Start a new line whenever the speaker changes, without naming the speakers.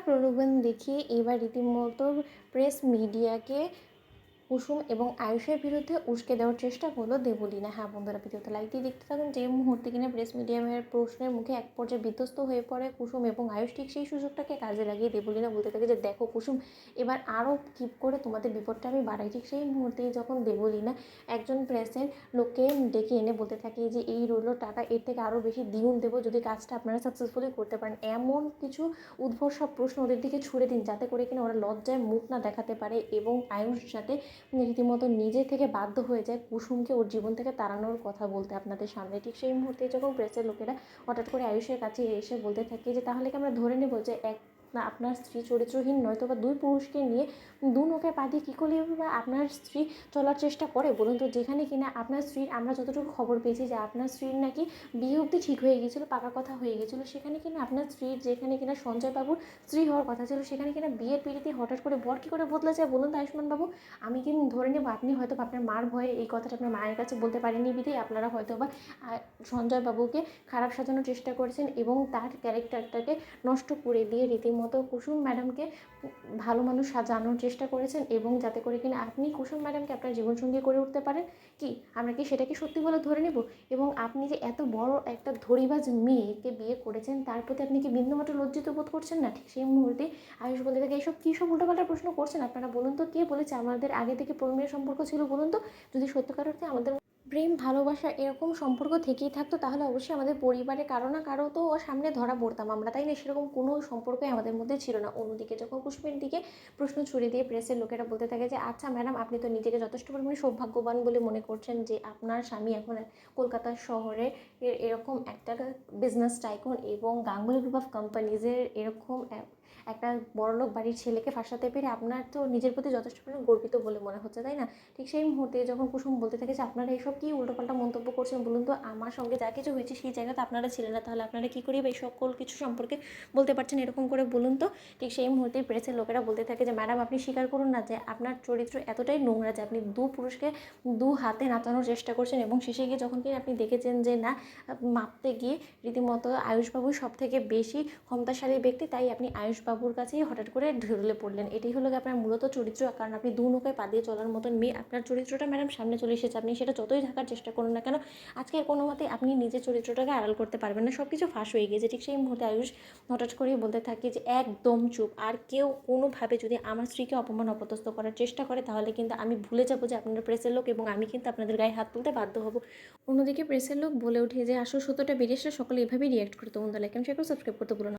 প্রলোভন দেখিয়ে এবার রীতিমতো প্রেস মিডিয়াকে কুসুম এবং আয়ুষের বিরুদ্ধে উস্কে দেওয়ার চেষ্টা করলো দেবলীনা। হ্যাঁ বন্ধুরা, ভিডিওতে লাইক দিয়ে দেখতে থাকুন। যে মুহূর্তে কিনা প্রেস মিডিয়ামের প্রশ্নের মুখে এক পর্যায়ে বিধ্বস্ত হয়ে পড়ে কুসুম এবং আয়ুষ, ঠিক সেই সুযোগটাকে কাজে লাগিয়ে দেবলীনা বলতে থাকে যে দেখো কুসুম, এবার আরও কিপ করে তোমাদের বিপদটা আমি বাড়াই। ঠিক সেই মুহূর্তেই যখন দেবলীনা একজন প্রেসের লোককে ডেকে এনে বলতে থাকে যে এই রইল টাকা, এর থেকে আরও বেশি দ্বিগুণ দেবো যদি কাজটা আপনারা সাকসেসফুলি করতে পারেন। এমন কিছু উদ্ভট সব প্রশ্ন ওদের দিকে ছুড়ে দিন যাতে করে কিনা ওরা লজ্জায় মুখ না দেখাতে পারে এবং আয়ুষ যাতে রীতিমতো নিজে থেকে বাধ্য হয়ে যায় কুসুমকে ওর জীবন থেকে তাড়ানোর কথা বলতে আপনাদের সামনে। ঠিক সেই মুহূর্তে যখন প্রেসের লোকেরা হঠাৎ করে আয়ুষের কাছে এসে বলতে থাকে যে তাহলে কি আমরা ধরে নেব যে না আপনার স্ত্রী চরিত্রহীন নয়তো বা দুই পুরুষকে নিয়ে দু নৌকায় পা দিয়ে কী করলে বা আপনার স্ত্রী চলার চেষ্টা করে বলুন তো? যেখানে কিনা আপনার স্ত্রীর আমরা যতটুকু খবর পেয়েছি যে আপনার স্ত্রীর নাকি বিয়ে অবধি ঠিক হয়ে গিয়েছিলো, পাকা কথা হয়ে গিয়েছিলো, সেখানে কিনা আপনার স্ত্রীর যেখানে কিনা সঞ্জয়বাবুর স্ত্রী হওয়ার কথা ছিল সেখানে কিনা বিয়ের পিড়িতে হঠাৎ করে বর কী করে বদলে যায় বলুন তো আয়ুষ্মানবাবু? আমি কিন্তু ধরে নেব আপনি হয়তো আপনার মার ভয়ে এই কথাটা আপনার মায়ের কাছে বলতে পারেননি বিধেই আপনারা হয়তো বা সঞ্জয়বাবুকে খারাপ সাজানোর চেষ্টা করেছেন এবং তার ক্যারেক্টারটাকে নষ্ট করে দিয়ে রীতিমতো কুসুম ম্যাডামকে ভালো মানুষ সাজানোর চেষ্টা করেছেন এবং যাতে করে কিনা আপনি কুসুম ম্যাডামকে আপনার জীবনসঙ্গী করে উঠতে পারেন। কি আমরা কি সেটাকে সত্যি বলে ধরে নেব? এবং আপনি যে এত বড় একটা ধড়িবাজ মেয়েকে বিয়ে করেছেন তার প্রতি আপনি কি বিন্দুমাত্র লজ্জিত বোধ করছেন না? ঠিক সেই মুহূর্তে আয়ুষ বলতে থাকে এইসব কী সব উল্টোপাল্টা প্রশ্ন করছেন আপনারা? বলুন তো কে বলেছে আমাদের আগে থেকে প্রেমের সম্পর্ক ছিল বলুন তো? যদি সত্যিকার অর্থে আমাদের প্রেম ভালোবাসা এরকম সম্পর্ক থেকেই থাকতো তাহলে অবশ্যই আমাদের পরিবারে কারো না কারো তো সামনে ধরা পড়তাম আমরা, তাই না? সেরকম কোনো সম্পর্কই আমাদের মধ্যে ছিল না। অন্যদিকে যখন কুসুমের দিকে প্রশ্ন ছুড়ে দিয়ে প্রেসের লোকেরা বলতে থাকে যে আচ্ছা ম্যাডাম, আপনি তো নিজেকে যথেষ্ট পরিমাণে সৌভাগ্যবান বলে মনে করছেন যে আপনার স্বামী এখন কলকাতা শহরে এরকম একটা বিজনেস টাইকুন এবং গাঙ্গুলি গ্রুপ অফ কোম্পানিজের এরকম একটা বড়লোক বাড়ির ছেলেকে ফাঁসাতে পেরে আপনার তো নিজের প্রতি যথেষ্ট পরিমাণে গর্বিত বলে মনে হচ্ছে, তাই না? ঠিক সেই মুহূর্তে যখন কুসুম বলতে থাকে যে আপনারা এইসব কী উল্টোপাল্টা মন্তব্য করছেন বলুন তো? আমার সঙ্গে যা কিছু হয়েছে সেই জায়গাতে আপনারা ছিলেন না, তাহলে আপনারা কী করে এই সকল কিছু সম্পর্কে বলতে পারছেন এরকম করে বলুন তো? ঠিক সেই মুহূর্তে প্রেসের লোকেরা বলতে থাকে যে ম্যাডাম, আপনি স্বীকার করুন না যে আপনার চরিত্র এতটাই নোংরা যে আপনি দু পুরুষকে দু হাতে নাচানোর চেষ্টা করছেন এবং শেষে গিয়ে যখন কিনা আপনি দেখেছেন যে না, মাপতে গিয়ে রীতিমতো আয়ুষবাবুই সব থেকে বেশি ক্ষমতাশালী ব্যক্তি, তাই আপনি আয়ুষবাবুর কাছেই হঠাৎ করে ঢলে পড়লেন। এটাই হলো আপনার মূলত চরিত্র, কারণ আপনি দু নৌকায় পা দিয়ে চলার মতন মেয়ে। আপনার চরিত্রটা ম্যাডাম সামনে চলে এসেছে, আপনি সেটা যতই ঢাকার চেষ্টা করুন না কেন আজকে আর কোনো মতে আপনি নিজের চরিত্রটাকে আড়াল করতে পারবেন না, সব কিছু ফাঁস হয়ে গিয়েছে। ঠিক সেই মুহূর্তে আয়ুষ হঠাৎ করেই বলতে থাকে যে একদম চুপ, আর কেউ কোনোভাবে যদি আমার স্ত্রীকে অপমান অপদস্থ করার চেষ্টা করে তাহলে কিন্তু আমি ভুলে যাবো যে আপনারা প্রেসের লোক এবং আমি কিন্তু আপনাদের গায়ে হাত তুলতে বাধ্য হব। অন্যদিকে প্রেসের লোক বলে ওঠে যে আসল সত্যটা বেরিয়ে আসলে সকলে এভাবেই রিয়াক্ট করতে। বন্ধু লাইক এন্ড শেয়ার করে সাবস্ক্রাইব করতে ভুলো না।